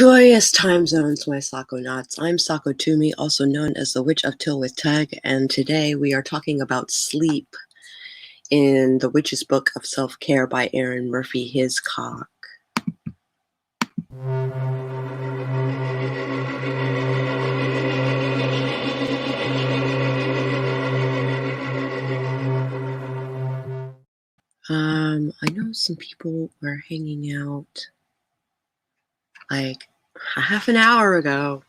Joyous time zones, my Sakonauts. I'm Sako Tumi, also known as the Witch of Tylwyth Teg, and today we are talking about sleep in The Witch's Book of Self-Care by Arin Murphy-Hiscock. I know some people were hanging out like a half an hour ago.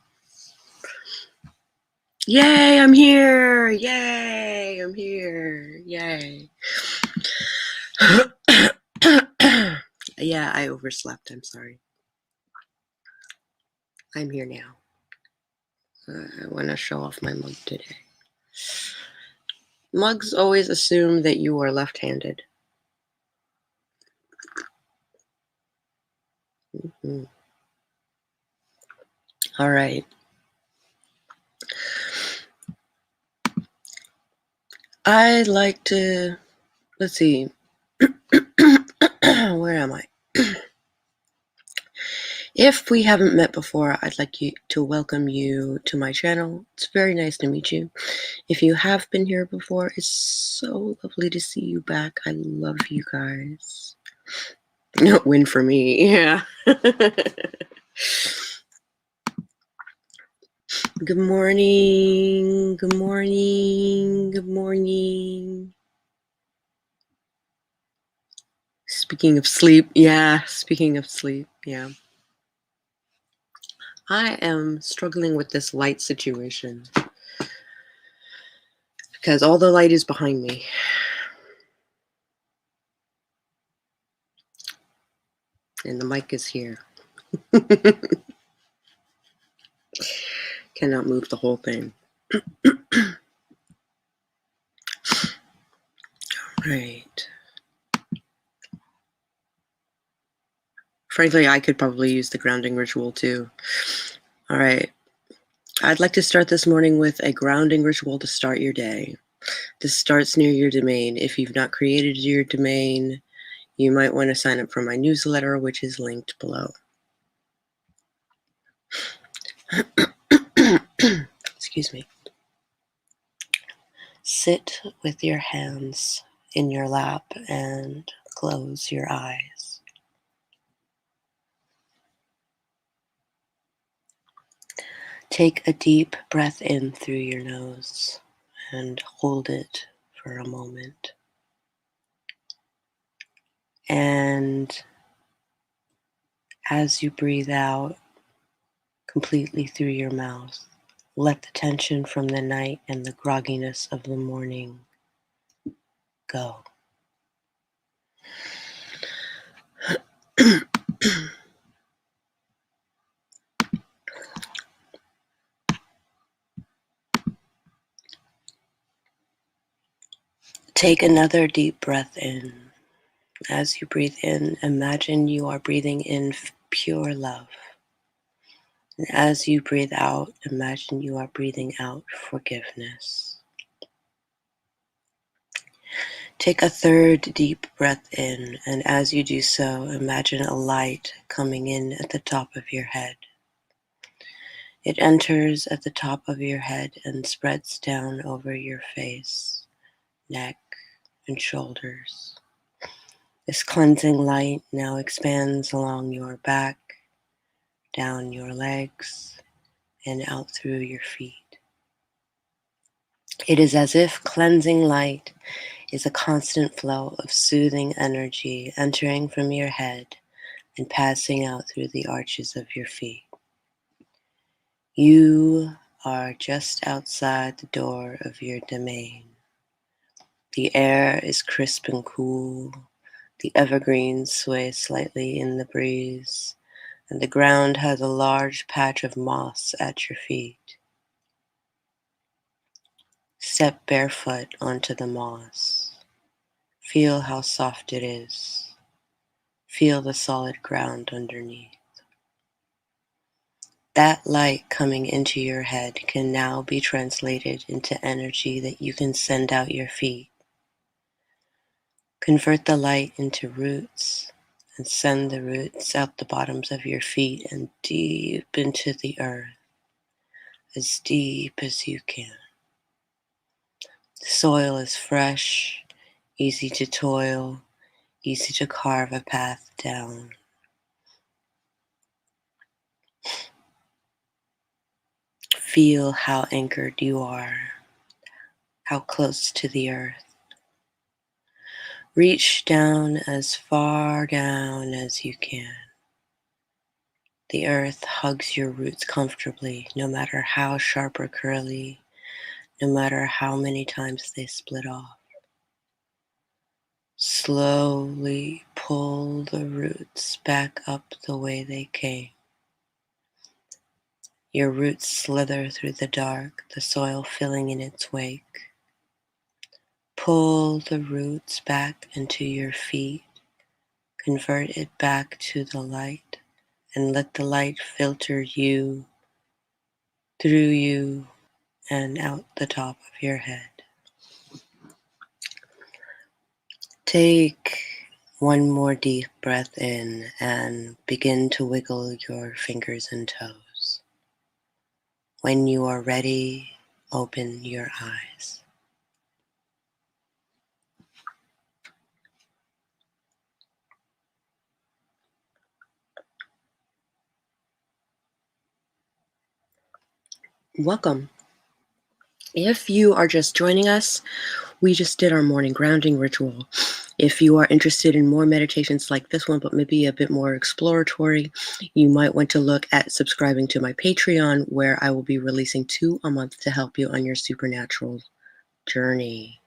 Yay, I'm here! Yay, I'm here! Yay. Yeah, I overslept. I'm sorry. I'm here now. I want to show off my mug today. Mugs always assume that you are left-handed. All right. I'd like to, let's see. Where am I? If we haven't met before, I'd like to welcome you to my channel. It's very nice to meet you. If you have been here before, it's so lovely to see you back. I love you guys. Win for me, yeah. Good morning, good morning, good morning. Speaking of sleep, yeah. I am struggling with this light situation because all the light is behind me. And the mic is here. Cannot move the whole thing. Right. Frankly, I could probably use the grounding ritual too. All right. I'd like to start this morning with a grounding ritual to start your day. This starts near your domain. If you've not created your domain, you might want to sign up for my newsletter, which is linked below. Excuse me. Sit with your hands in your lap and close your eyes. Take a deep breath in through your nose and hold it for a moment. And as you breathe out completely through your mouth, let the tension from the night and the grogginess of the morning go. Take another deep breath in. As you breathe in, imagine you are breathing in pure love. And as you breathe out, imagine you are breathing out forgiveness. Take a third deep breath in, and as you do so, imagine a light coming in at the top of your head. It enters at the top of your head and spreads down over your face, neck, and shoulders. This cleansing light now expands along your back, down your legs, and out through your feet. It is as if cleansing light is a constant flow of soothing energy entering from your head and passing out through the arches of your feet. You are just outside the door of your domain. The air is crisp and cool. The evergreens sway slightly in the breeze, and the ground has a large patch of moss at your feet. Step barefoot onto the moss. Feel how soft it is. Feel the solid ground underneath. That light coming into your head can now be translated into energy that you can send out your feet. Convert the light into roots and send the roots out the bottoms of your feet and deep into the earth, as deep as you can. The soil is fresh, easy to toil, easy to carve a path down. Feel how anchored you are, how close to the earth. Reach down as far down as you can. The earth hugs your roots comfortably, no matter how sharp or curly, no matter how many times they split off. Slowly pull the roots back up the way they came. Your roots slither through the dark, the soil filling in its wake. Pull the roots back into your feet. Convert it back to the light, and let the light filter you, through you, and out the top of your head. Take one more deep breath in and begin to wiggle your fingers and toes. When you are ready, open your eyes. Welcome. If you are just joining us, we just did our morning grounding ritual. If you are interested in more meditations like this one, but maybe a bit more exploratory, you might want to look at subscribing to my Patreon, where I will be releasing 2 a month to help you on your supernatural journey.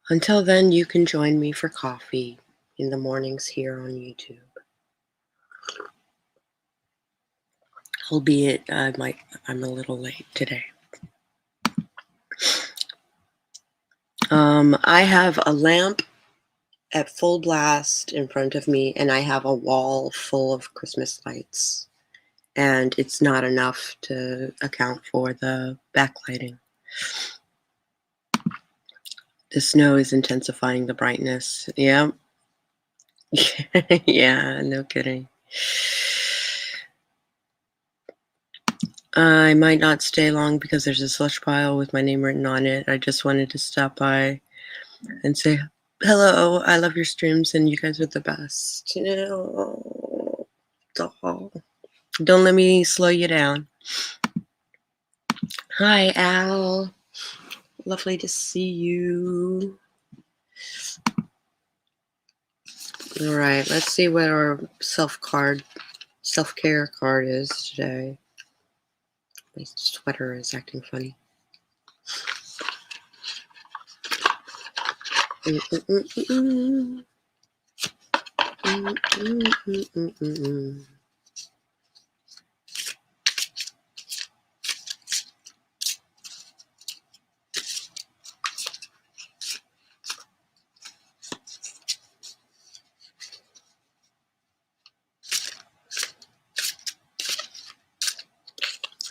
Until then, you can join me for coffee in the mornings here on YouTube. Albeit I'm a little late today. I have a lamp at full blast in front of me, and I have a wall full of Christmas lights, and it's not enough to account for the backlighting. The snow is intensifying the brightness. Yeah. Yeah, no kidding. I might not stay long because there's a slush pile with my name written on it. I just wanted to stop by and say, hello, I love your streams and you guys are the best. Don't let me slow you down. Hi, Al. Lovely to see you. All right, let's see what our self-care card is today. My sweater is acting funny.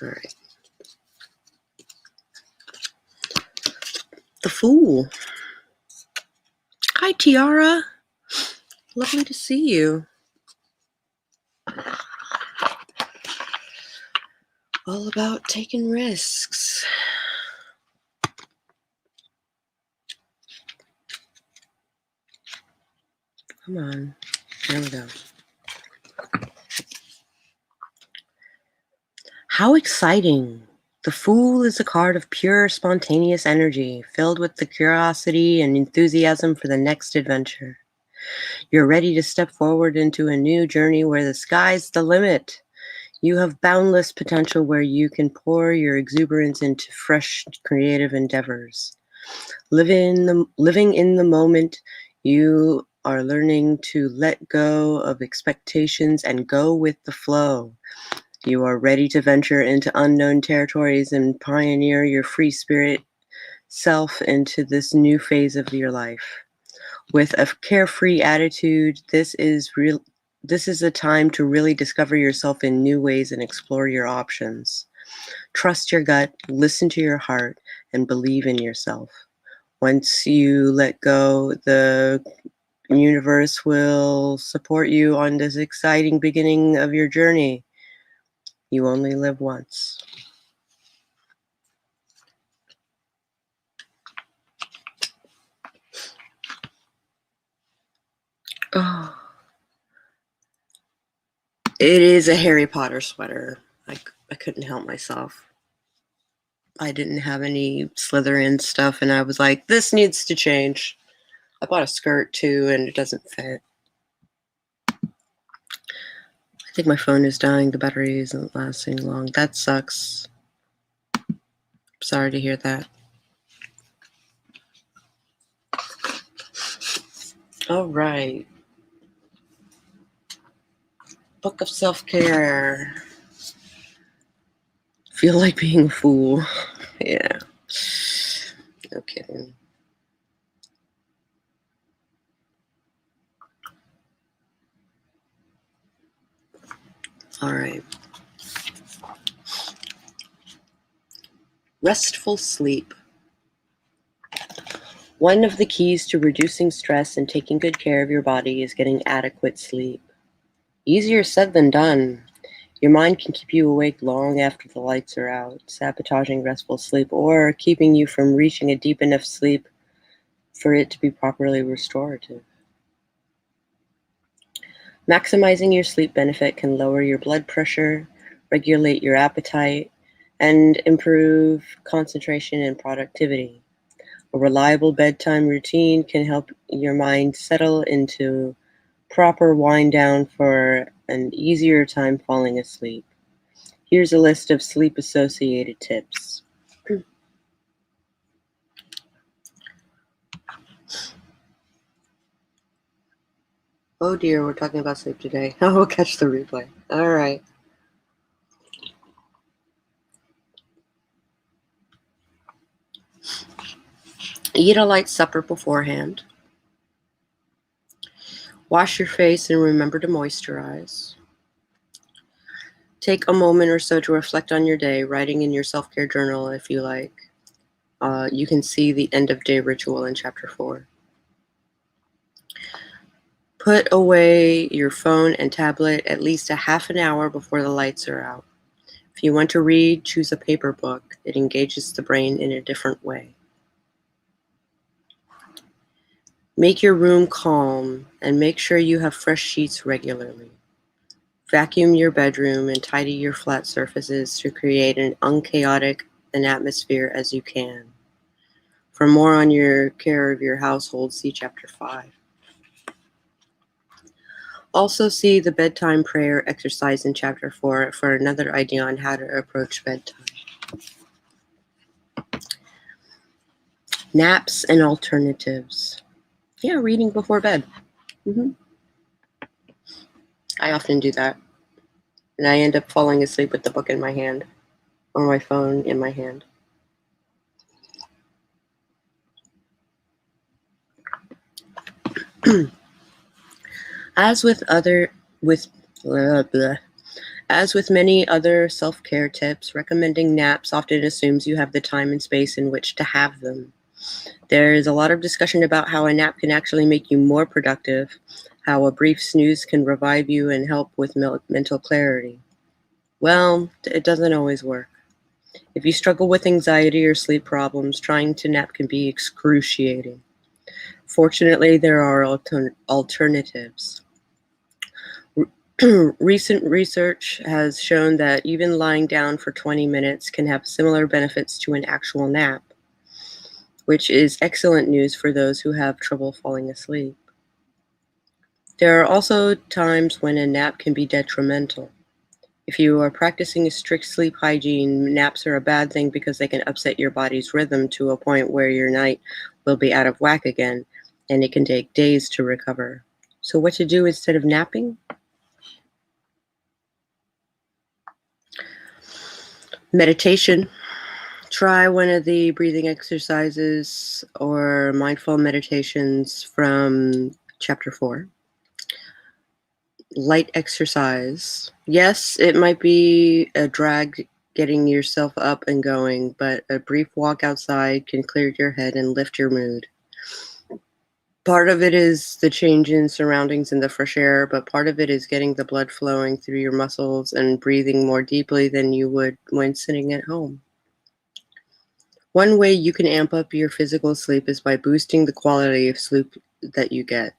All right. The Fool. Hi, Tiara. Lovely to see you. All about taking risks. Come on. There we go. How exciting. The Fool is a card of pure, spontaneous energy, filled with the curiosity and enthusiasm for the next adventure. You're ready to step forward into a new journey where the sky's the limit. You have boundless potential where you can pour your exuberance into fresh, creative endeavors. Living in the moment, you are learning to let go of expectations and go with the flow. You are ready to venture into unknown territories and pioneer your free spirit self into this new phase of your life. With a carefree attitude, this is a time to really discover yourself in new ways and explore your options. Trust your gut, listen to your heart, and believe in yourself. Once you let go, the universe will support you on this exciting beginning of your journey. You only live once. Oh, it is a Harry Potter sweater. I couldn't help myself. I didn't have any Slytherin stuff, and I was like, this needs to change. I bought a skirt too, and it doesn't fit. I think my phone is dying. The battery isn't lasting long. That sucks. Sorry to hear that. All right. Book of self-care. Feel like being a fool. Yeah. No kidding. All right. Restful sleep. One of the keys to reducing stress and taking good care of your body is getting adequate sleep. Easier said than done. Your mind can keep you awake long after the lights are out, sabotaging restful sleep or keeping you from reaching a deep enough sleep for it to be properly restorative. Maximizing your sleep benefit can lower your blood pressure, regulate your appetite, and improve concentration and productivity. A reliable bedtime routine can help your mind settle into proper wind down for an easier time falling asleep. Here's a list of sleep-associated tips. Oh dear, we're talking about sleep today. I will catch the replay. All right. Eat a light supper beforehand. Wash your face and remember to moisturize. Take a moment or so to reflect on your day, writing in your self-care journal if you like. You can see the end of day ritual in chapter 4. Put away your phone and tablet at least a half an hour before the lights are out. If you want to read, choose a paper book. It engages the brain in a different way. Make your room calm and make sure you have fresh sheets regularly. Vacuum your bedroom and tidy your flat surfaces to create an unchaotic an atmosphere as you can. For more on your care of your household, see chapter 5. Also see the bedtime prayer exercise in chapter 4 for another idea on how to approach bedtime. Naps and alternatives. Yeah, reading before bed. I often do that. And I end up falling asleep with the book in my hand or my phone in my hand. As with many other self-care tips, recommending naps often assumes you have the time and space in which to have them. There is a lot of discussion about how a nap can actually make you more productive, how a brief snooze can revive you and help with mental clarity. Well, it doesn't always work. If you struggle with anxiety or sleep problems, trying to nap can be excruciating. Fortunately, there are alternatives. Recent research has shown that even lying down for 20 minutes can have similar benefits to an actual nap, which is excellent news for those who have trouble falling asleep. There are also times when a nap can be detrimental. If you are practicing a strict sleep hygiene, naps are a bad thing because they can upset your body's rhythm to a point where your night will be out of whack again, and it can take days to recover. So what to do instead of napping? Meditation. Try one of the breathing exercises or mindful meditations from chapter 4. Light exercise. Yes, it might be a drag getting yourself up and going, but a brief walk outside can clear your head and lift your mood. Part of it is the change in surroundings and the fresh air, but part of it is getting the blood flowing through your muscles and breathing more deeply than you would when sitting at home. One way you can amp up your physical sleep is by boosting the quality of sleep that you get.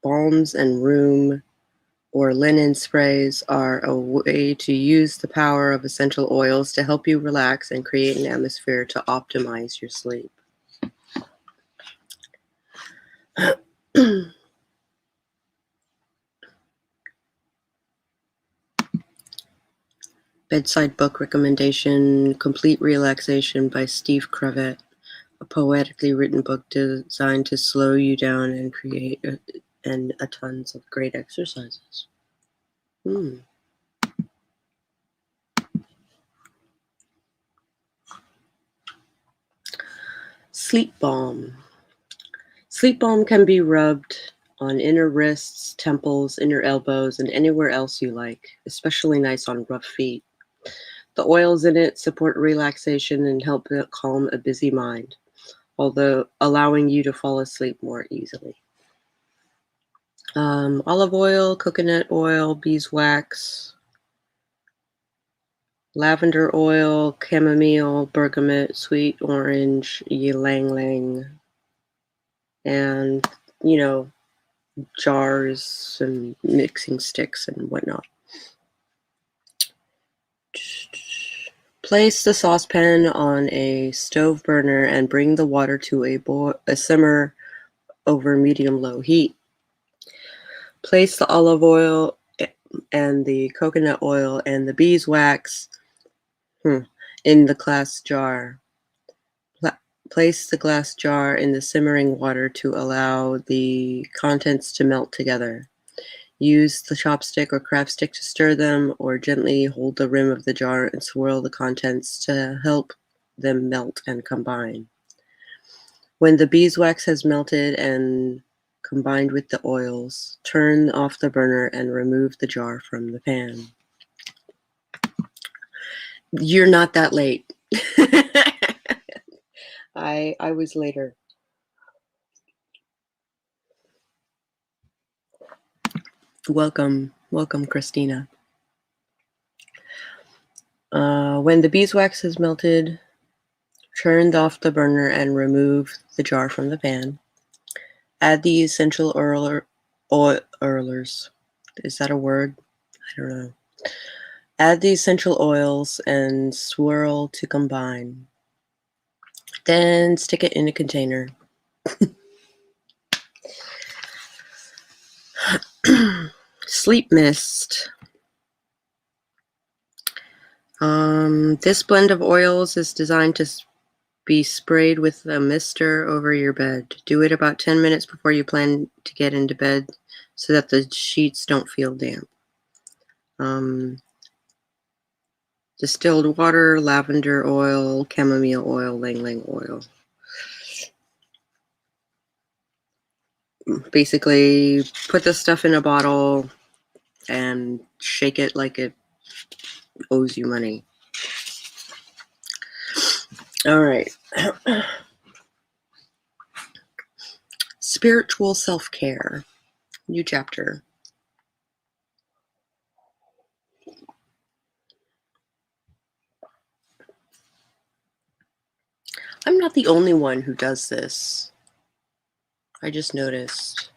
Balms and room or linen sprays are a way to use the power of essential oils to help you relax and create an atmosphere to optimize your sleep. Bedside book recommendation, Complete Relaxation by Steve Crevett, a poetically written book designed to slow you down and create a tons of great exercises. Sleep balm. Sleep balm can be rubbed on inner wrists, temples, inner elbows, and anywhere else you like, especially nice on rough feet. The oils in it support relaxation and help calm a busy mind, although allowing you to fall asleep more easily. Olive oil, coconut oil, beeswax, lavender oil, chamomile, bergamot, sweet orange, ylang-ylang, and, jars and mixing sticks and whatnot. Place the saucepan on a stove burner and bring the water to a simmer over medium-low heat. Place the olive oil and the coconut oil and the beeswax in the glass jar. Place the glass jar in the simmering water to allow the contents to melt together. Use the chopstick or craft stick to stir them, or gently hold the rim of the jar and swirl the contents to help them melt and combine. When the beeswax has melted and combined with the oils, turn off the burner and remove the jar from the pan. You're not that late. I was later. Welcome, Christina. When the beeswax has melted, turn off the burner and remove the jar from the pan. Add the essential oilers. Is that a word? I don't know. Add the essential oils and swirl to combine. Then stick it in a container. Sleep mist. This blend of oils is designed to be sprayed with a mister over your bed. Do it about 10 minutes before you plan to get into bed so that the sheets don't feel damp. Distilled water, lavender oil, chamomile oil, ylang-ylang oil. Basically, put the stuff in a bottle and shake it like it owes you money. All right. Spiritual self-care. New chapter. I'm not the only one who does this. I just noticed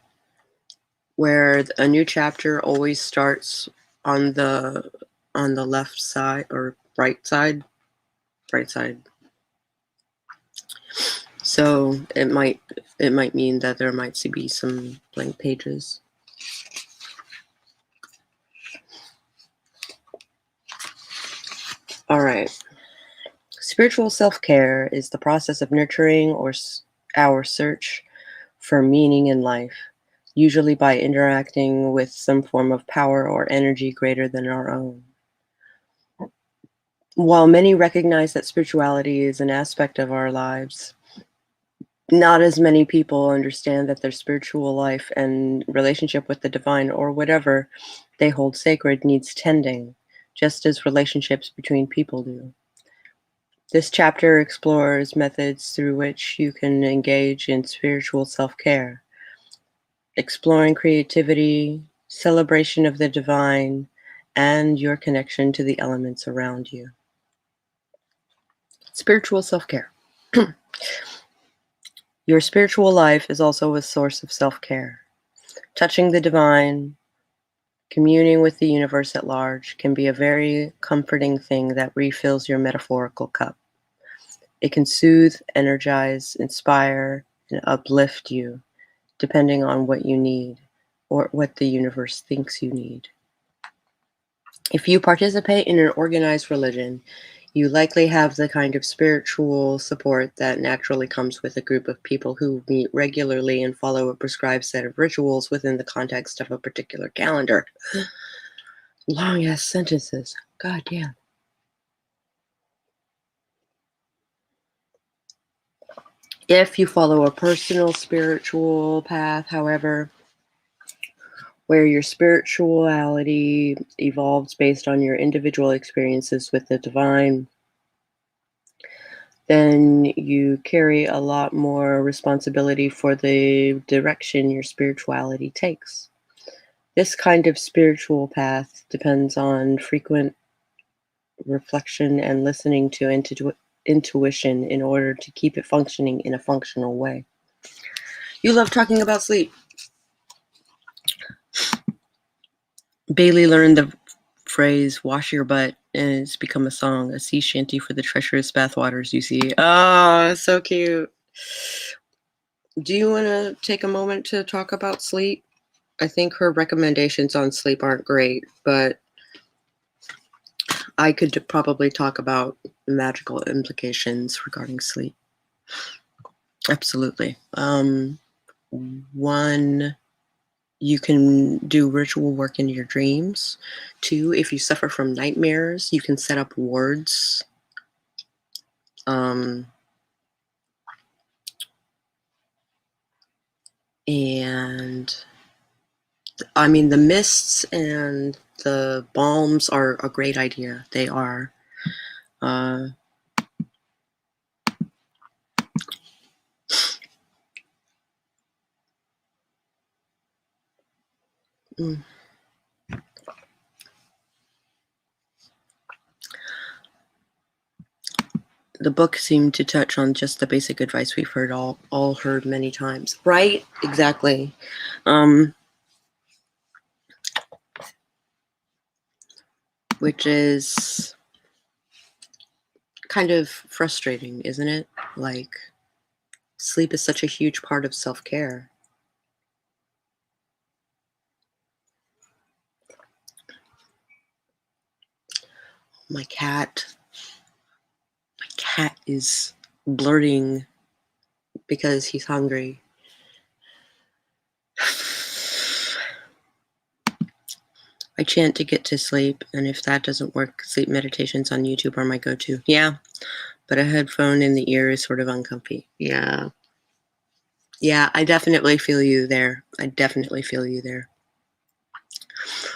where a new chapter always starts on the left side or right side. So it might mean that there might be some blank pages. All right. Spiritual self-care is the process of nurturing our search for meaning in life, usually by interacting with some form of power or energy greater than our own. While many recognize that spirituality is an aspect of our lives, not as many people understand that their spiritual life and relationship with the divine or whatever they hold sacred needs tending, just as relationships between people do. This chapter explores methods through which you can engage in spiritual self-care, exploring creativity, celebration of the divine, and your connection to the elements around you. Spiritual self-care. Your spiritual life is also a source of self-care. Touching the divine, communing with the universe at large can be a very comforting thing that refills your metaphorical cup. It can soothe, energize, inspire, and uplift you, depending on what you need or what the universe thinks you need. If you participate in an organized religion, you likely have the kind of spiritual support that naturally comes with a group of people who meet regularly and follow a prescribed set of rituals within the context of a particular calendar. Long ass sentences. God damn. If you follow a personal spiritual path, however, where your spirituality evolves based on your individual experiences with the divine, then you carry a lot more responsibility for the direction your spirituality takes. This kind of spiritual path depends on frequent reflection and listening to intuition in order to keep it functioning in a functional way. You love talking about sleep. Bailey learned the phrase "wash your butt" and it's become a song, a sea shanty for the treacherous bathwaters you see. Oh, so cute. Do you want to take a moment to talk about sleep? I think her recommendations on sleep aren't great, but I could probably talk about magical implications regarding sleep. Absolutely. One, you can do ritual work in your dreams. Two, if you suffer from nightmares, you can set up wards. And I mean, the mists and the balms are a great idea. They are. The book seemed to touch on just the basic advice we've heard all heard many times. Right? Exactly. Which is kind of frustrating, isn't it? Like, sleep is such a huge part of self-care. My cat is blurting because he's hungry. I chant to get to sleep, and if that doesn't work, sleep meditations on YouTube are my go-to. Yeah, but a headphone in the ear is sort of uncomfy. Yeah, I definitely feel you there.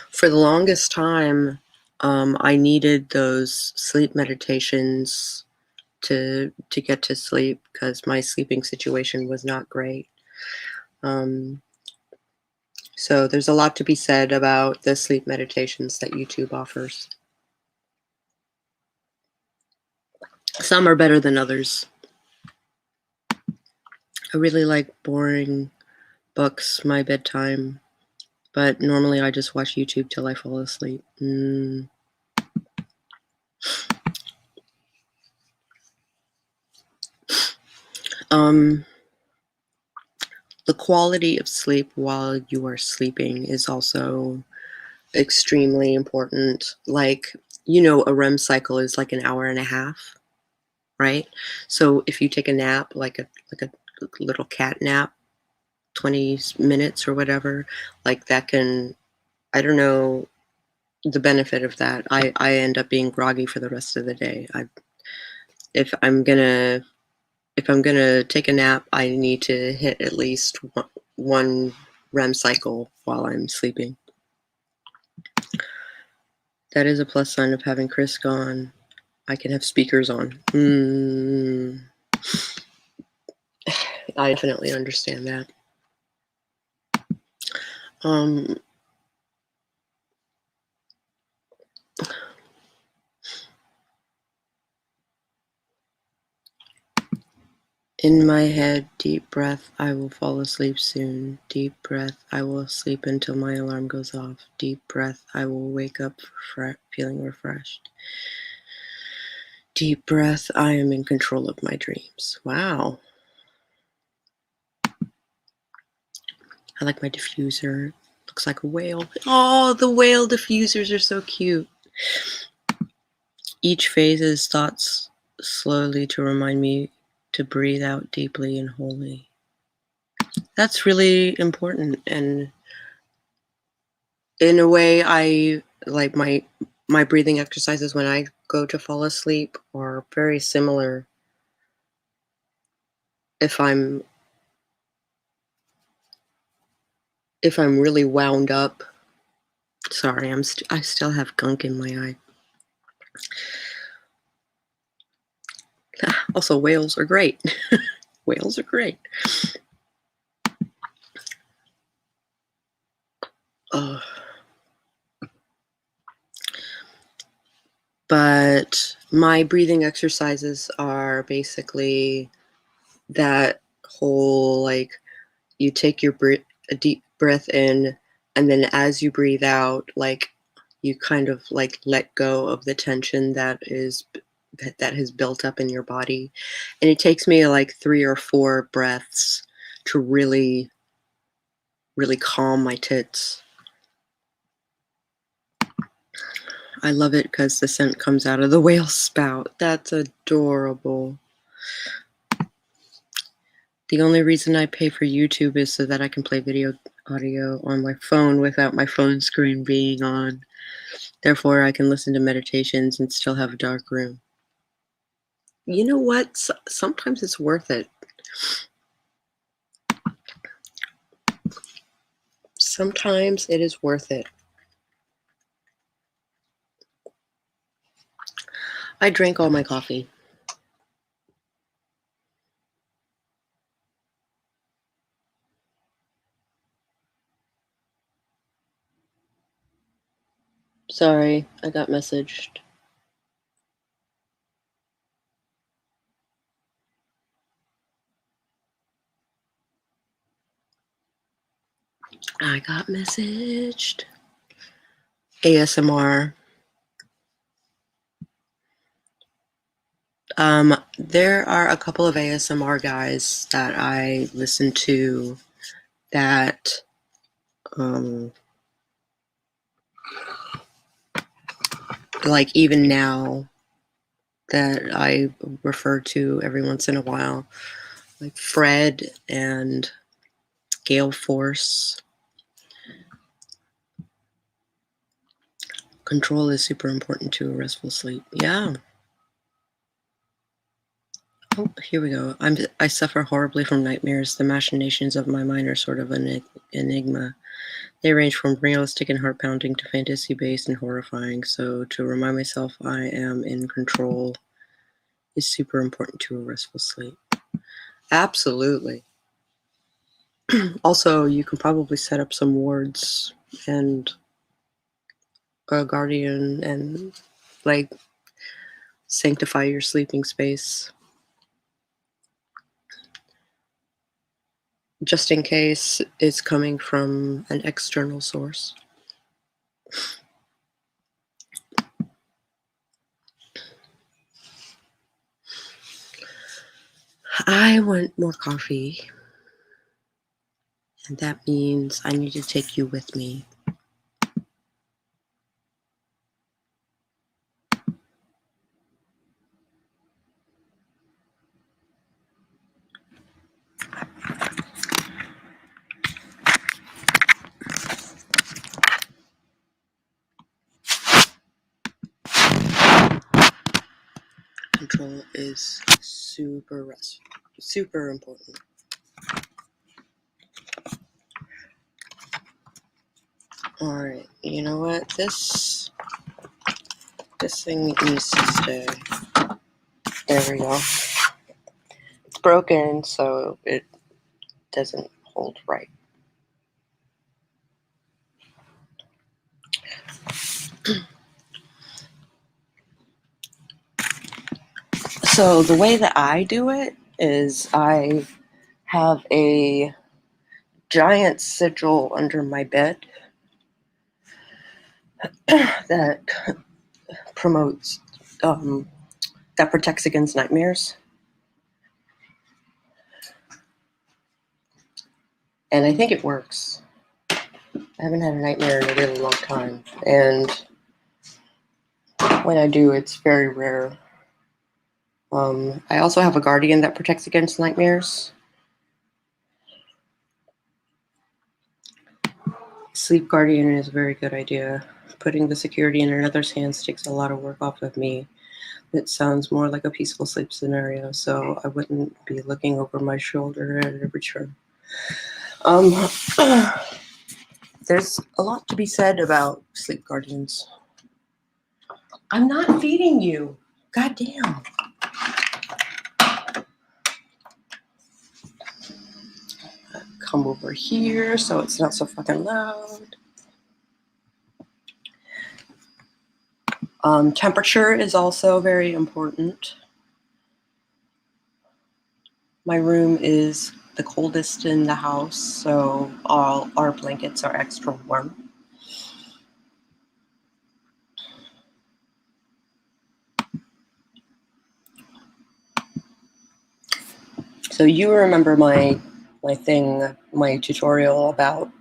For the longest time, I needed those sleep meditations to get to sleep because my sleeping situation was not great. So there's a lot to be said about the sleep meditations that YouTube offers. Some are better than others. I really like boring books, my bedtime, but normally I just watch YouTube till I fall asleep. The quality of sleep while you are sleeping is also extremely important. Like, a REM cycle is like an hour and a half, right? So if you take a nap, like a little cat nap, 20 minutes or whatever, like that can, I don't know the benefit of that. I end up being groggy for the rest of the day. If I'm gonna take a nap, I need to hit at least one REM cycle while I'm sleeping. That is a plus sign of having Chris gone. I can have speakers on. I definitely understand that. In my head, deep breath, I will fall asleep soon. Deep breath, I will sleep until my alarm goes off. Deep breath, I will wake up feeling refreshed. Deep breath, I am in control of my dreams. Wow. I like my diffuser. Looks like a whale. Oh, the whale diffusers are so cute. Each phase is thoughts slowly to remind me to breathe out deeply and wholly. That's really important, and in a way, I like my breathing exercises when I go to fall asleep are very similar. If I'm really wound up, sorry, I still have gunk in my eye. Also, whales are great. Whales are great. But my breathing exercises are basically that whole, like, you take a deep breath in, and then as you breathe out, like, you kind of like let go of the tension that has built up in your body. And it takes me like 3 or 4 breaths to really calm my tits. I love it because the scent comes out of the whale spout. That's adorable. The only reason I pay for YouTube is so that I can play video audio on my phone without my phone screen being on. Therefore, I can listen to meditations and still have a dark room. You know what? Sometimes it's worth it. Sometimes it is worth it. I drank all my coffee. Sorry, I got messaged. I got messaged. ASMR. There are a couple of ASMR guys that I listen to that like even now that I refer to every once in a while, like Fred and Gale Force. Control is super important to a restful sleep. Yeah. Oh, here we go. I suffer horribly from nightmares. The machinations of my mind are sort of an enigma. They range from realistic and heart-pounding to fantasy-based and horrifying. So to remind myself I am in control is super important to a restful sleep. Absolutely. Also, you can probably set up some wards and a guardian and like sanctify your sleeping space. Just in case it's coming from an external source. I want more coffee, and that means I need to take you with me. Control is super important. All right, you know what? This This thing needs to stay. There we go. It's broken, so it doesn't hold right. So the way that I do it is I have a giant sigil under my bed that promotes, that protects against nightmares. And I think it works. I haven't had a nightmare in a really long time. And when I do, it's very rare. I also have a guardian that protects against nightmares. Sleep guardian is a very good idea. Putting the security in another's hands takes a lot of work off of me. It sounds more like a peaceful sleep scenario, so I wouldn't be looking over my shoulder at every turn. There's a lot to be said about sleep guardians. I'm not feeding you. God damn. Come over here so it's not so fucking loud. Temperature is also very important. My room is the coldest in the house, so all our blankets are extra warm. So you remember my tutorial about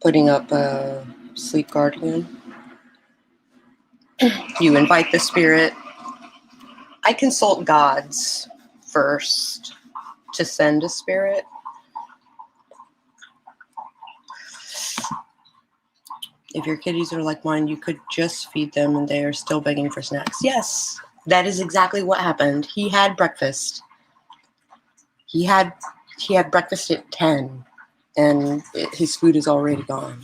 putting up a sleep guardian. You invite the spirit. I consult gods first to send a spirit. If your kitties are like mine, you could just feed them and they are still begging for snacks. Yes, that is exactly what happened. He had breakfast. He had breakfast at 10 and his food is already gone.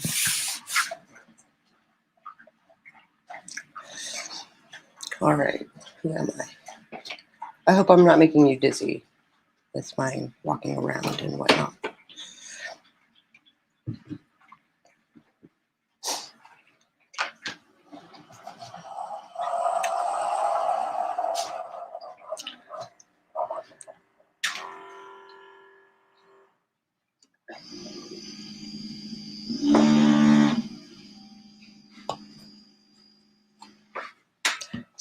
All right, who am I? I hope I'm not making you dizzy with my walking around and whatnot.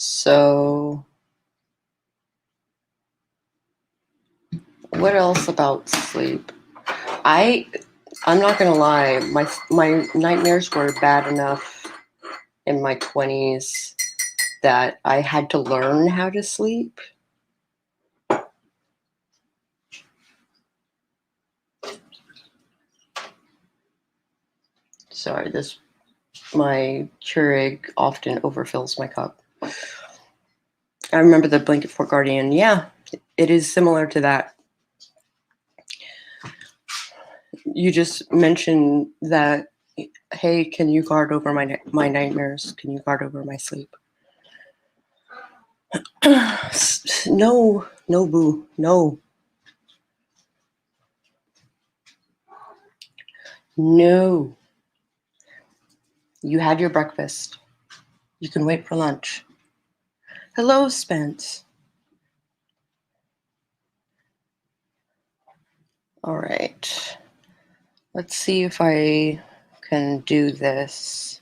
So, what else about sleep? I'm not gonna lie, my nightmares were bad enough in my 20s that I had to learn how to sleep. Sorry, my Keurig often overfills my cup. I remember the blanket fort guardian. Yeah, it is similar to that. You just mentioned that, hey, can you guard over my nightmares? Can you guard over my sleep? No, boo, no. No. You had your breakfast. You can wait for lunch. Hello, Spence. All right. Let's see if I can do this.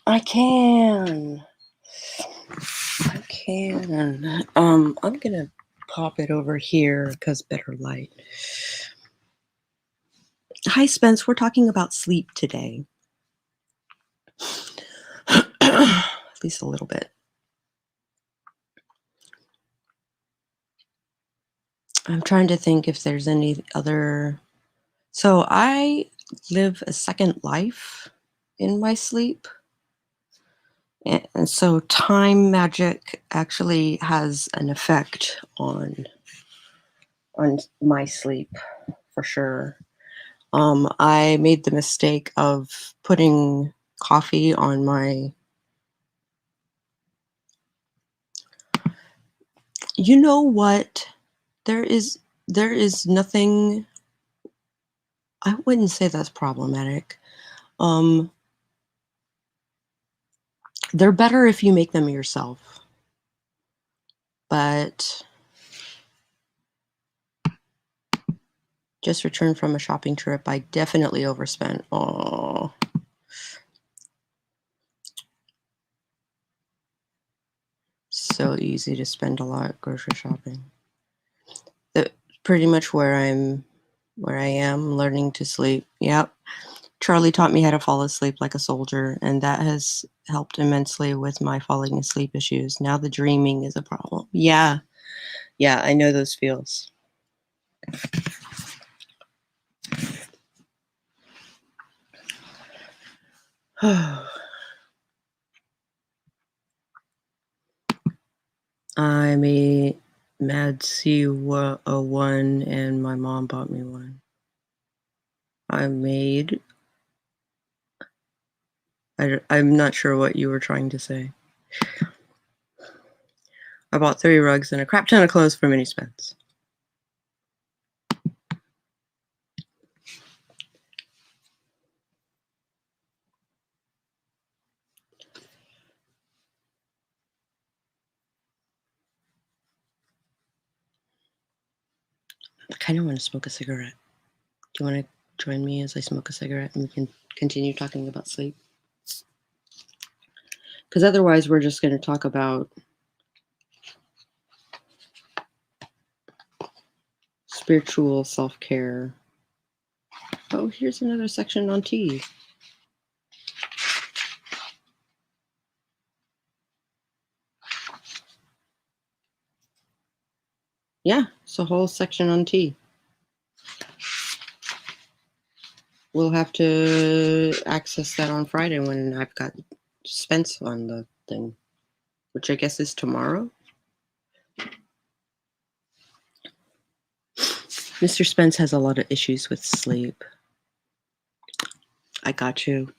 I can. I'm gonna pop it over here because better light. Hi, Spence. We're talking about sleep today. At least a little bit. I'm trying to think if there's any other. So I live a second life in my sleep. And so time magic actually has an effect on my sleep, for sure. I made the mistake of putting coffee on my... You know what? There is nothing... I wouldn't say that's problematic. They're better if you make them yourself. But just returned from a shopping trip. I definitely overspent. Oh. So easy to spend a lot grocery shopping. Pretty much where I am, learning to sleep. Yep. Charlie taught me how to fall asleep like a soldier, and that has helped immensely with my falling asleep issues. Now the dreaming is a problem. Yeah. Yeah, I know those feels. I made Mad C01 and my mom bought me one. I'm not sure what you were trying to say. I bought 3 rugs and a crap ton of clothes for Mini Spence. I kind of want to smoke a cigarette. Do you want to join me as I smoke a cigarette and we can continue talking about sleep? Because otherwise we're just going to talk about spiritual self-care. Oh, here's another section on tea. Yeah, it's a whole section on tea. We'll have to access that on Friday when I've got Spence on the thing, which I guess is tomorrow. Mr. Spence has a lot of issues with sleep. I got you.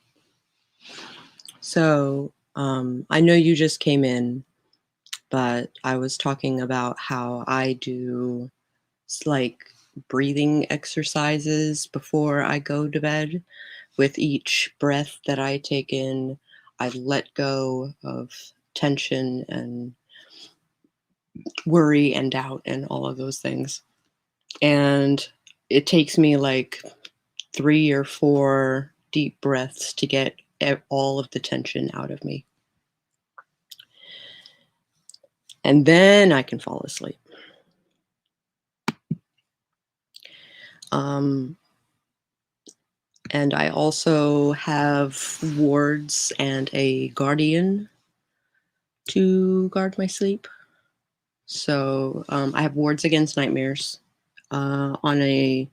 So, I know you just came in, but I was talking about how I do like breathing exercises before I go to bed. With each breath that I take in, I let go of tension and worry and doubt and all of those things. And it takes me like 3 or 4 deep breaths to get all of the tension out of me. And then I can fall asleep. And I also have wards and a guardian to guard my sleep. So I have wards against nightmares on a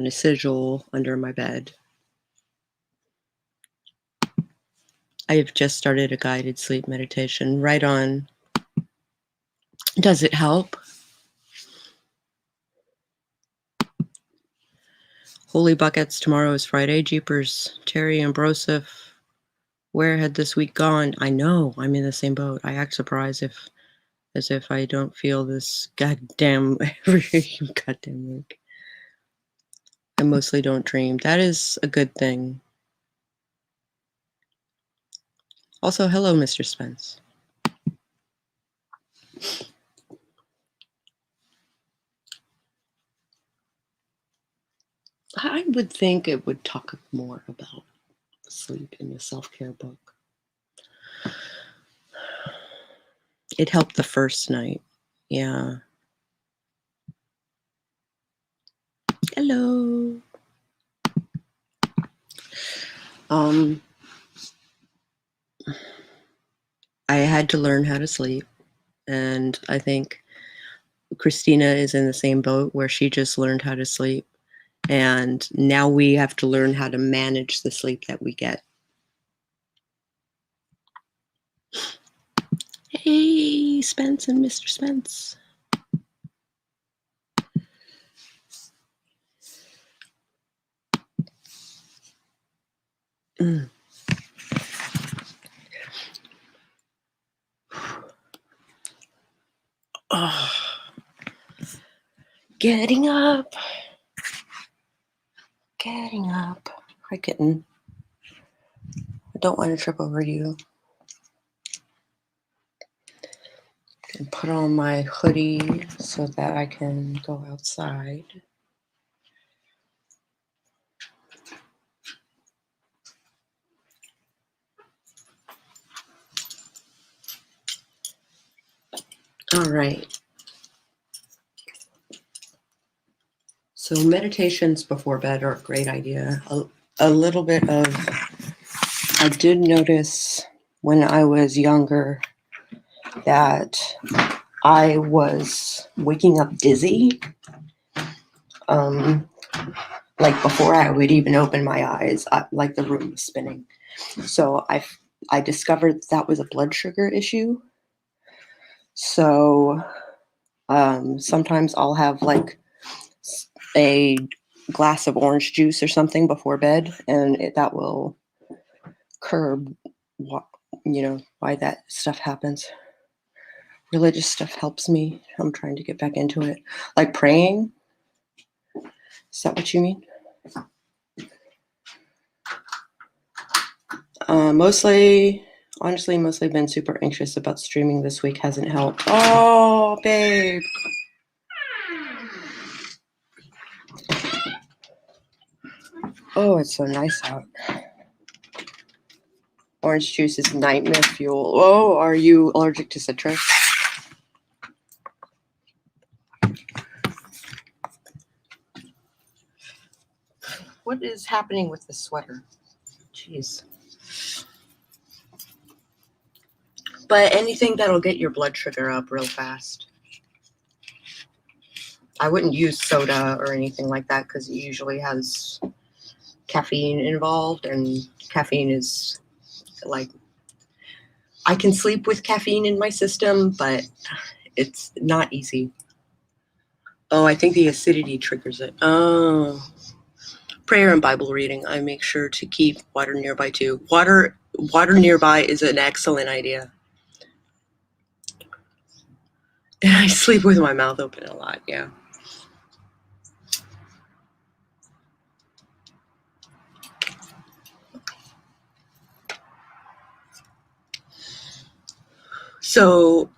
sigil under my bed. I have just started a guided sleep meditation. Right on. Does it help? Holy buckets, tomorrow is Friday. Jeepers, Terry and Broseph, where had this week gone? I know, I'm in the same boat. I act surprised as if I don't feel this goddamn week. I mostly don't dream. That is a good thing. Also, hello, Mr. Spence. I would think it would talk more about sleep in the self-care book. It helped the first night. Yeah. Hello. I had to learn how to sleep, and I think Christina is in the same boat where she just learned how to sleep, and now we have to learn how to manage the sleep that we get. Hey, Spence and Mr. Spence. Oh. Getting up. Hi, kitten. I don't want to trip over you. And put on my hoodie so that I can go outside. All right. So meditations before bed are a great idea. A little bit of, I did notice when I was younger that I was waking up dizzy. Like before I would even open my eyes, like the room was spinning. So I discovered that was a blood sugar issue. So sometimes I'll have like a glass of orange juice or something before bed, and that will curb why that stuff happens. Religious stuff helps me. I'm trying to get back into it. Like praying. Is that what you mean? Mostly been super anxious about streaming this week. Hasn't helped. Oh, babe. Oh, it's so nice out. Orange juice is nightmare fuel. Oh, are you allergic to citrus? What is happening with the sweater? Jeez. But anything that'll get your blood sugar up real fast. I wouldn't use soda or anything like that because it usually has caffeine involved, and caffeine is like, I can sleep with caffeine in my system, but it's not easy. Oh, I think the acidity triggers it. Oh. Prayer and Bible reading. I make sure to keep water nearby too. Water nearby is an excellent idea. And I sleep with my mouth open a lot, yeah. So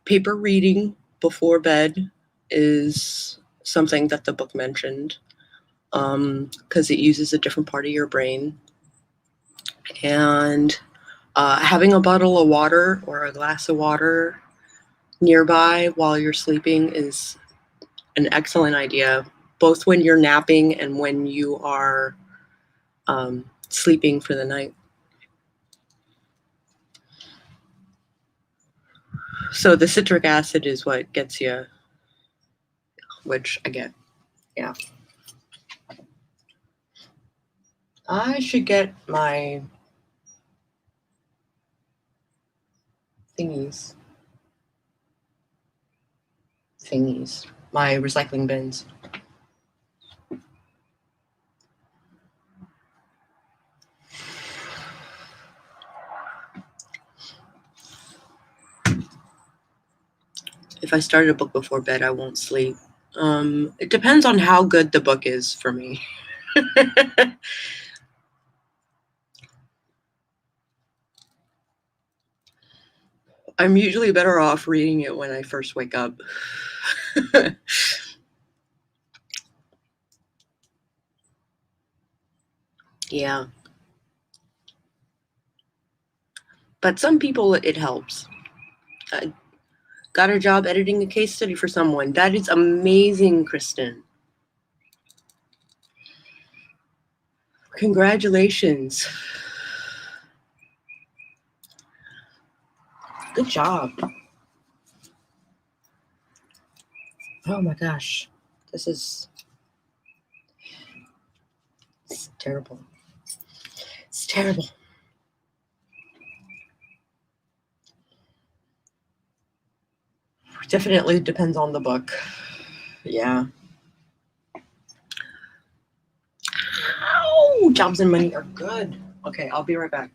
paper reading before bed is something that the book mentioned, because it uses a different part of your brain. And having a bottle of water or a glass of water nearby while you're sleeping is an excellent idea, both when you're napping and when you are sleeping for the night. So the citric acid is what gets you, which I get, yeah. I should get my thingies, my recycling bins. If I start a book before bed, I won't sleep. It depends on how good the book is for me. I'm usually better off reading it when I first wake up. Yeah. But some people, it helps. Got a job editing a case study for someone. That is amazing, Kristen. Congratulations. Good job. Oh my gosh. It's terrible. It's terrible. Definitely depends on the book. Yeah. Ow! Ooh, jobs and money are good. Okay, I'll be right back.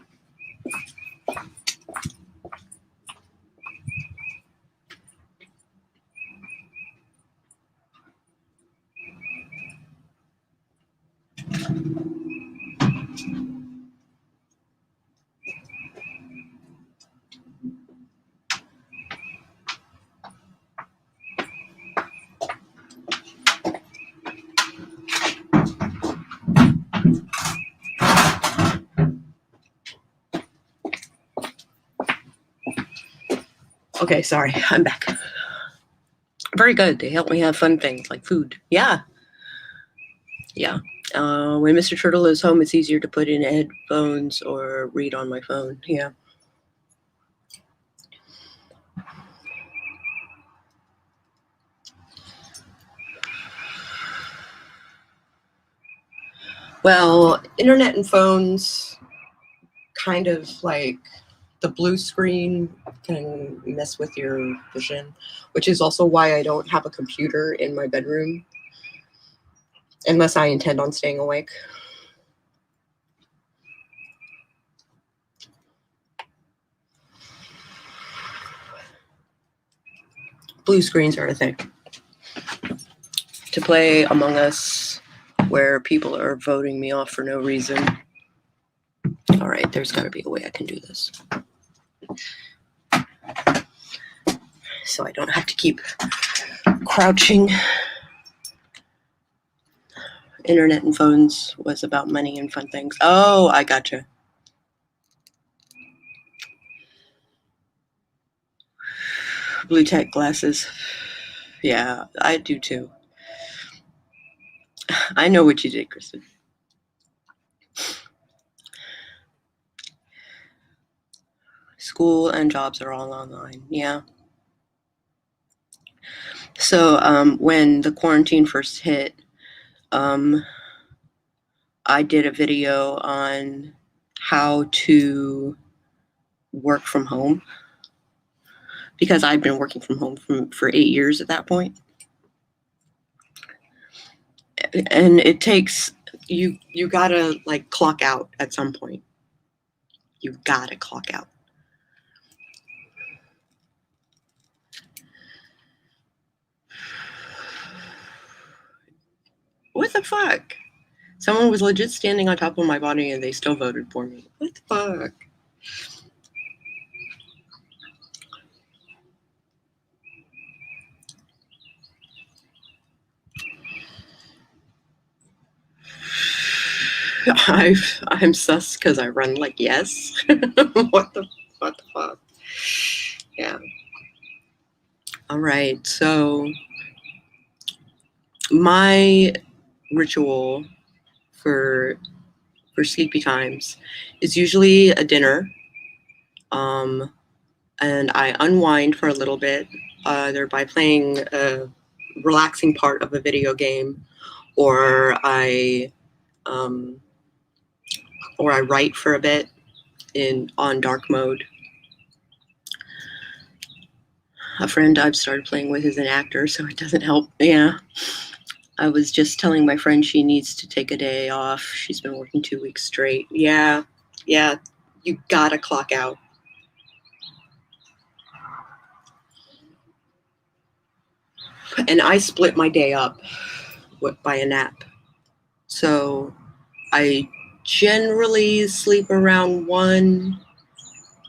Okay, sorry, I'm back. Very good. They help me have fun things like food. Yeah. When Mr. Turtle is home, it's easier to put in headphones or read on my phone. Yeah. Well, internet and phones, kind of like the blue screen can mess with your vision, which is also why I don't have a computer in my bedroom unless I intend on staying awake. Blue screens are a thing. To play Among Us where people are voting me off for no reason. All right, there's got to be a way I can do this, so I don't have to keep crouching. Internet and phones was about money and fun things. Oh, I gotcha. Blue tech glasses. Yeah, I do too. I know what you did, Kristen. School and jobs are all online. Yeah. So when the quarantine first hit, I did a video on how to work from home because I've been working from home for 8 years at that point. And it takes, you gotta like clock out at some point. You gotta clock out. What the fuck? Someone was legit standing on top of my body and they still voted for me. What the fuck? I'm sus because I run like yes. What the fuck? Yeah. All right. So my ritual for sleepy times is usually a dinner. And I unwind for a little bit, either by playing a relaxing part of a video game, or I write for a bit on dark mode. A friend I've started playing with is an actor, so it doesn't help. Yeah. I was just telling my friend she needs to take a day off. She's been working 2 weeks straight. Yeah. You gotta clock out. And I split my day up by a nap. So I generally sleep around 1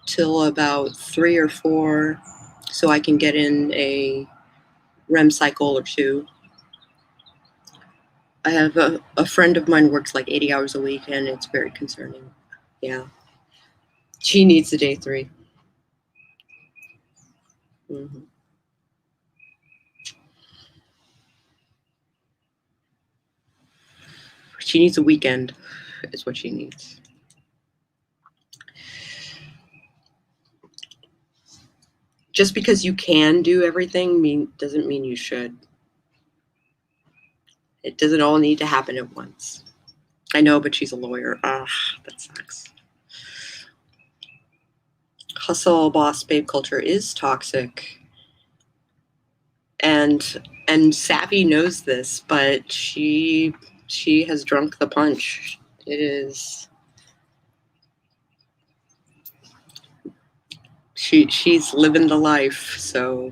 till about 3 or 4, so I can get in a REM cycle or 2. I have a friend of mine works like 80 hours a week, and it's very concerning. Yeah. She needs a day 3. Mm-hmm. She needs a weekend, is what she needs. Just because you can do everything doesn't mean you should. It doesn't all need to happen at once. I know, but she's a lawyer. That sucks. Hustle, boss, babe culture is toxic. And Savvy knows this, but she has drunk the punch. It is. She's living the life, so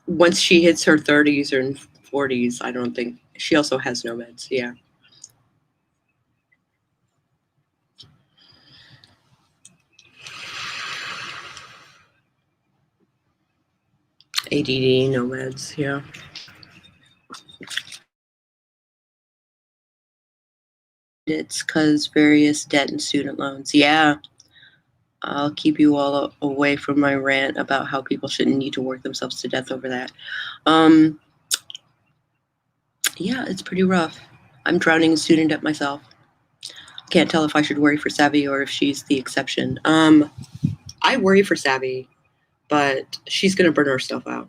once she hits her 30s or 40s, I don't think she also has no meds. Yeah. ADD, no meds. Yeah. It's because various debt and student loans. Yeah. I'll keep you all away from my rant about how people shouldn't need to work themselves to death over that. Yeah, it's pretty rough. I'm drowning in student debt myself. Can't tell if I should worry for Savvy or if she's the exception. I worry for Savvy, but she's gonna burn her stuff out.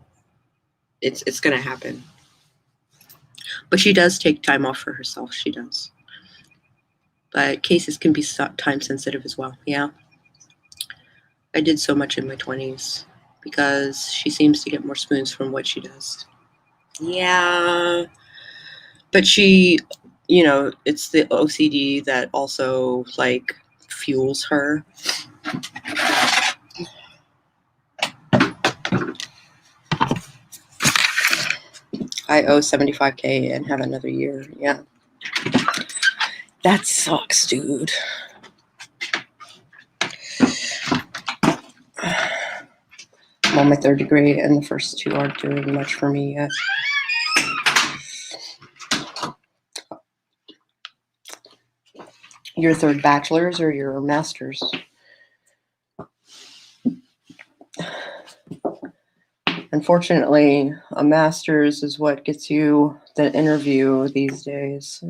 It's gonna happen. But she does take time off for herself. She does. But cases can be time sensitive as well. Yeah. I did so much in my 20s because she seems to get more spoons from what she does. Yeah. But she, it's the OCD that also, like, fuels her. I owe $75K and have another year. Yeah. That sucks, dude. I'm on my third degree, and the first two aren't doing much for me yet. Your third bachelor's or your master's? Unfortunately, a master's is what gets you the interview these days.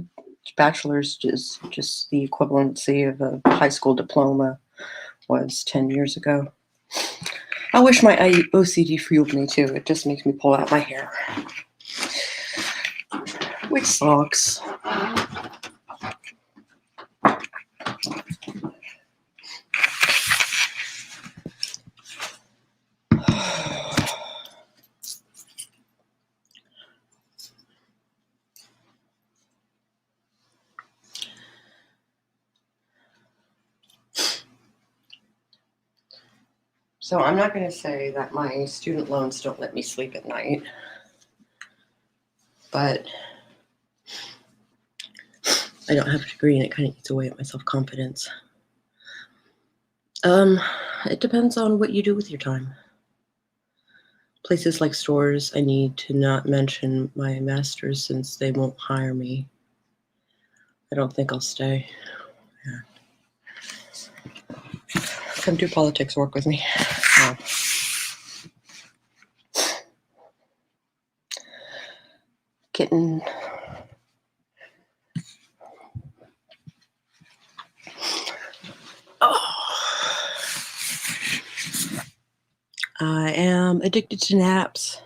Bachelor's is just the equivalency of a high school diploma was 10 years ago. I wish my OCD fueled me too. It just makes me pull out my hair, which sucks. So I'm not going to say that my student loans don't let me sleep at night, but I don't have a degree and it kind of eats away at my self-confidence. It depends on what you do with your time. Places like stores, I need to not mention my master's since they won't hire me. I don't think I'll stay. Yeah. Come do politics work with me. Yeah. Getting I am addicted to naps.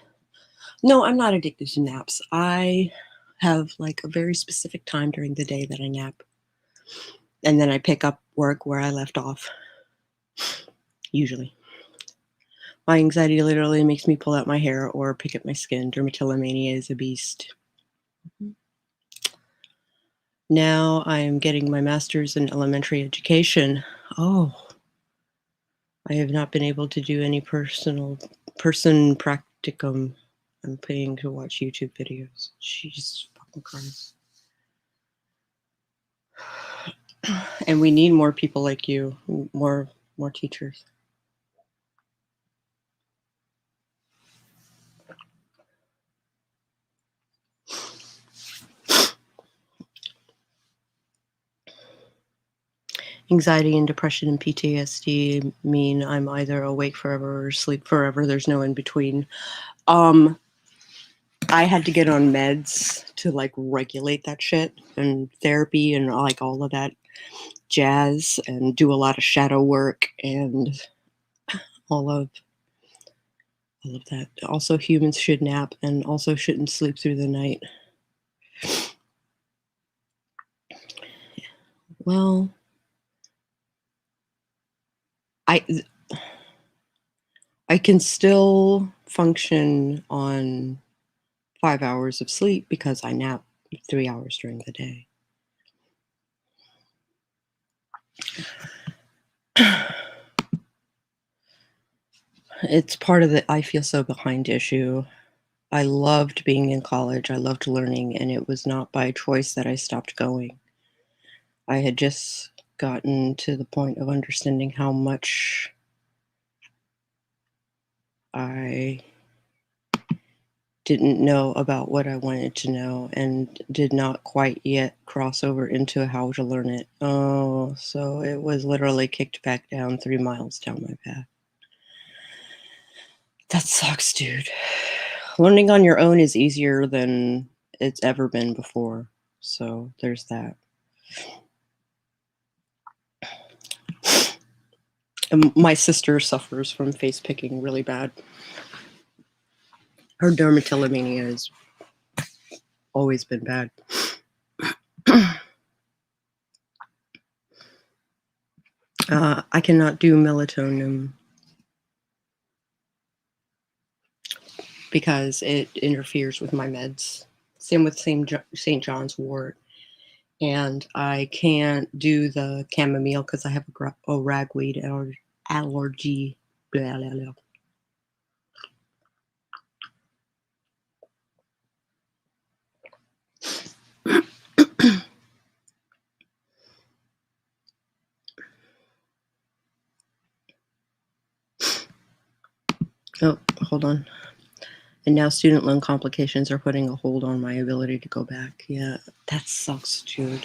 No, I'm not addicted to naps. I have like a very specific time during the day that I nap. And then I pick up work where I left off. Usually. My anxiety literally makes me pull out my hair or pick at my skin. Dermatillomania is a beast. Now I am getting my master's in elementary education. Oh, I have not been able to do any person practicum. I'm paying to watch YouTube videos. Jesus fucking Christ. And we need more people like you, more teachers. Anxiety and depression and PTSD mean I'm either awake forever or asleep forever. There's no in between. I had to get on meds to like regulate that shit and therapy and like all of that jazz and do a lot of shadow work and all of that. Also, humans should nap and also shouldn't sleep through the night. Well, I can still function on 5 hours of sleep because I nap 3 hours during the day. It's part of the I feel so behind issue. I loved being in college. I loved learning, and it was not by choice that I stopped going. I had just gotten to the point of understanding how much I didn't know about what I wanted to know and did not quite yet cross over into how to learn it. Oh, so it was literally kicked back down 3 miles down my path. That sucks, dude. Learning on your own is easier than it's ever been before. So there's that. And my sister suffers from face picking really bad. Her dermatillomania has always been bad. I cannot do melatonin because it interferes with my meds. Same with St. John's wort. And I can't do the chamomile because I have a ragweed allergy. Blah, blah, blah. Oh, hold on. And now student loan complications are putting a hold on my ability to go back. Yeah, that sucks, dude.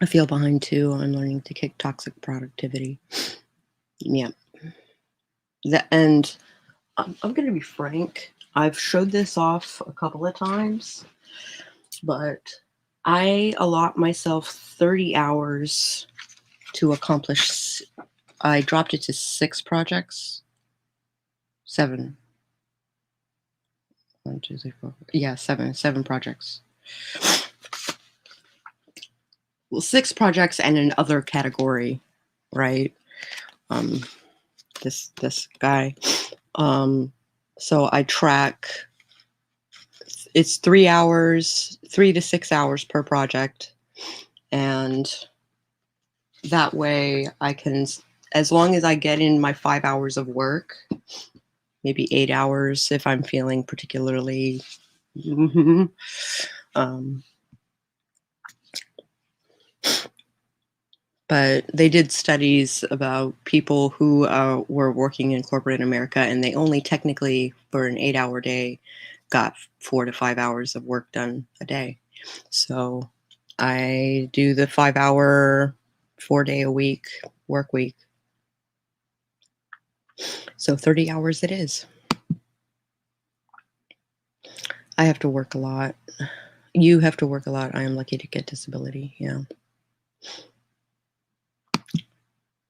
I feel behind too on learning to kick toxic productivity. Yeah. And I'm going to be frank. I've showed this off a couple of times, but I allot myself 30 hours to accomplish. I dropped it to 6 projects. 7. 1, 2, 3, 4. Yeah, 7 projects. Well, 6 projects and another category, right? This guy. So I track. It's 3 hours, 3 to 6 hours per project, and that way I can, as long as I get in my 5 hours of work, maybe 8 hours if I'm feeling particularly. But they did studies about people who were working in corporate America, and they only technically, for an 8-hour day, got 4 to 5 hours of work done a day. So I do the 5-hour, 4-day-a-week work week. So 30 hours it is. I have to work a lot. You have to work a lot. I am lucky to get disability. Yeah.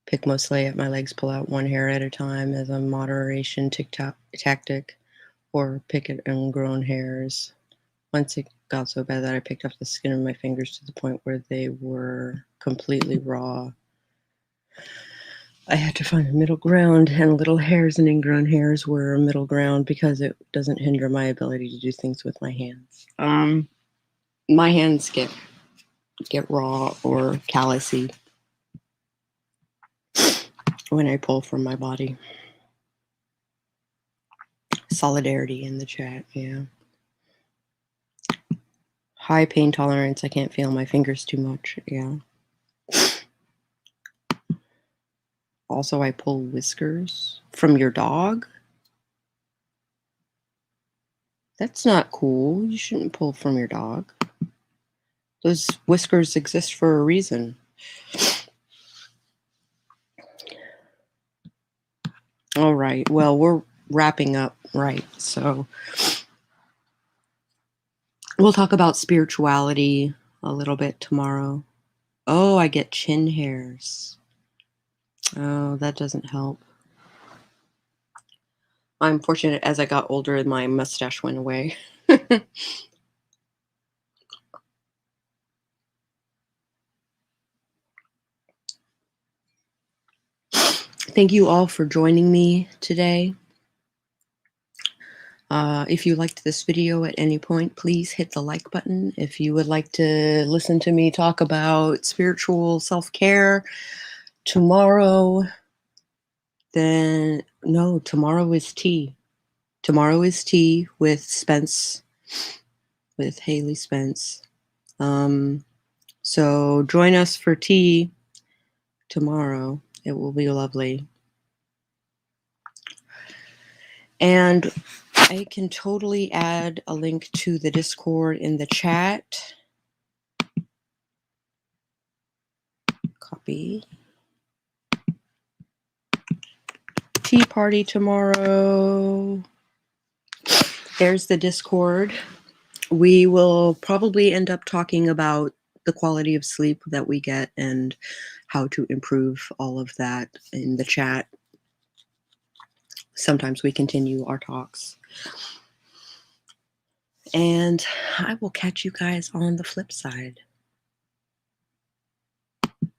Pick mostly at my legs, pull out one hair at a time as a moderation tactic, or pick at ingrown hairs. Once it got so bad that I picked off the skin of my fingers to the point where they were completely raw. I had to find a middle ground, and little hairs and ingrown hairs were a middle ground because it doesn't hinder my ability to do things with my hands. My hands get raw or callousy when I pull from my body. Solidarity in the chat, yeah. High pain tolerance. I can't feel my fingers too much, yeah. Also, I pull whiskers from your dog. That's not cool. You shouldn't pull from your dog. Those whiskers exist for a reason. All right. Well, we're wrapping up, right? So we'll talk about spirituality a little bit tomorrow. Oh, I get chin hairs. Oh, that doesn't help. I'm fortunate as I got older, my mustache went away. Thank you all for joining me today. If you liked this video at any point, please hit the like button. If you would like to listen to me talk about spiritual self-care tomorrow, then no, tomorrow is tea. Tomorrow is tea with Spence, with Haley Spence. So join us for tea tomorrow. It will be lovely. And I can totally add a link to the Discord in the chat. Copy. Tea party tomorrow. There's the Discord. We will probably end up talking about the quality of sleep that we get and how to improve all of that in the chat. Sometimes we continue our talks. And I will catch you guys on the flip side.